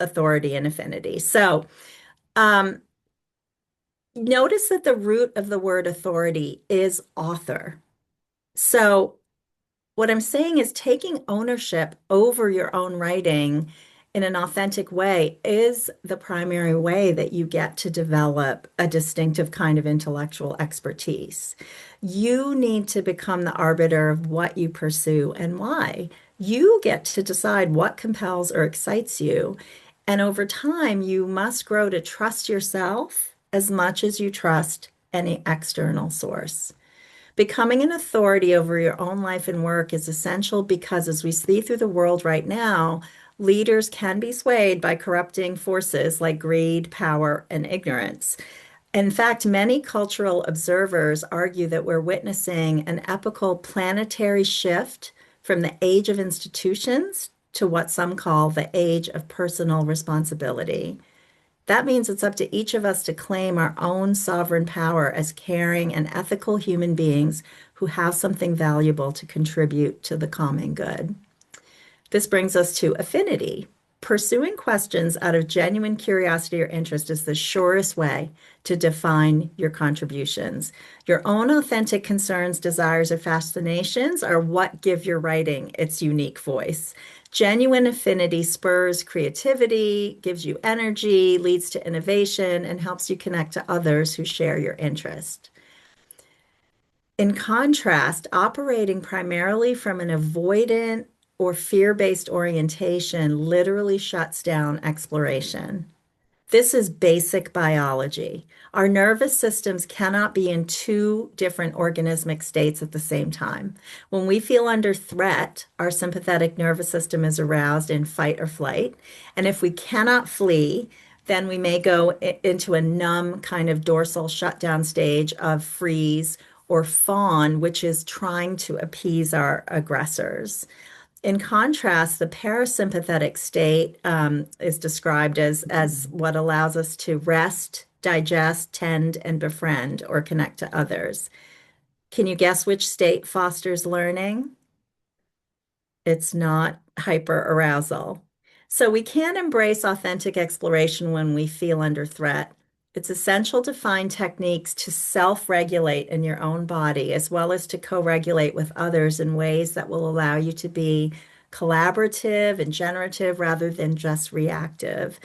Authority and Affinity. So, um, notice that the root of the word authority is author. So, what I'm saying is taking ownership over your own writing in an authentic way is the primary way that you get to develop a distinctive kind of intellectual expertise. You need to become the arbiter of what you pursue and why. You get to decide what compels or excites you. And over time, you must grow to trust yourself as much as you trust any external source. Becoming an authority over your own life and work is essential because as we see through the world right now, leaders can be swayed by corrupting forces like greed, power, and ignorance. In fact, many cultural observers argue that we're witnessing an epochal planetary shift from the age of institutions to what some call the age of personal responsibility. That means it's up to each of us to claim our own sovereign power as caring and ethical human beings who have something valuable to contribute to the common good. This brings us to affinity. Pursuing questions out of genuine curiosity or interest is the surest way to define your contributions. Your own authentic concerns, desires, or fascinations are what give your writing its unique voice. Genuine affinity spurs creativity, gives you energy, leads to innovation, and helps you connect to others who share your interest. In contrast, operating primarily from an avoidant or fear-based orientation literally shuts down exploration. This is basic biology. Our nervous systems cannot be in two different organismic states at the same time. When we feel under threat, our sympathetic nervous system is aroused in fight or flight. And if we cannot flee, then we may go into a numb kind of dorsal shutdown stage of freeze or fawn, which is trying to appease our aggressors. In contrast, the parasympathetic state is described as what allows us to rest, digest, tend, and befriend or connect to others. Can you guess which state fosters learning? It's not hyperarousal. So we can embrace authentic exploration when we feel under threat. It's essential to find techniques to self-regulate in your own body, as well as to co-regulate with others in ways that will allow you to be collaborative and generative rather than just reactive.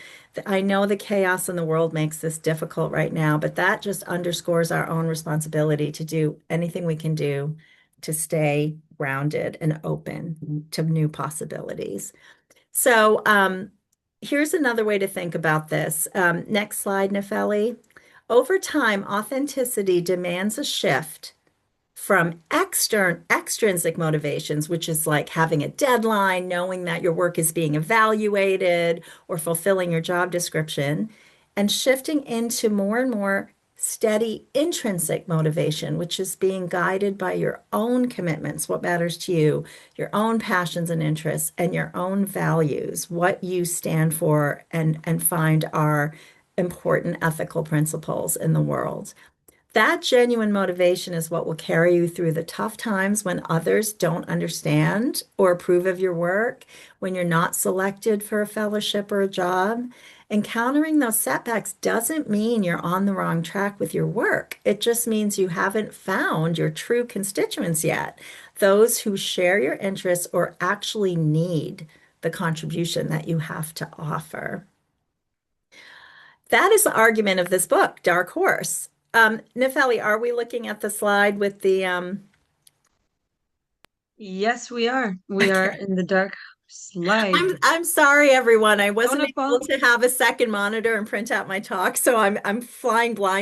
I know the chaos in the world makes this difficult right now, but that just underscores our own responsibility to do anything we can do to stay grounded and open to new possibilities. So here's another way to think about this. Next slide, Nefeli. Over time, authenticity demands a shift from extrinsic motivations, which is like having a deadline, knowing that your work is being evaluated, or fulfilling your job description, and shifting into more and more steady intrinsic motivation, which is being guided by your own commitments, what matters to you, your own passions and interests, and your own values, what you stand for and find are important ethical principles in the world. That genuine motivation is what will carry you through the tough times when others don't understand or approve of your work, when you're not selected for a fellowship or a job. Encountering those setbacks doesn't mean you're on the wrong track with your work. It just means you haven't found your true constituents yet, those who share your interests or actually need the contribution that you have to offer. That is the argument of this book, Dark Horse. Nifeli, are we looking at the slide with the Yes, we are. We are okay. in the dark slide. I'm sorry, everyone. I Oh, wasn't no able problem. to have a second monitor and print out my talk, so I'm flying blind.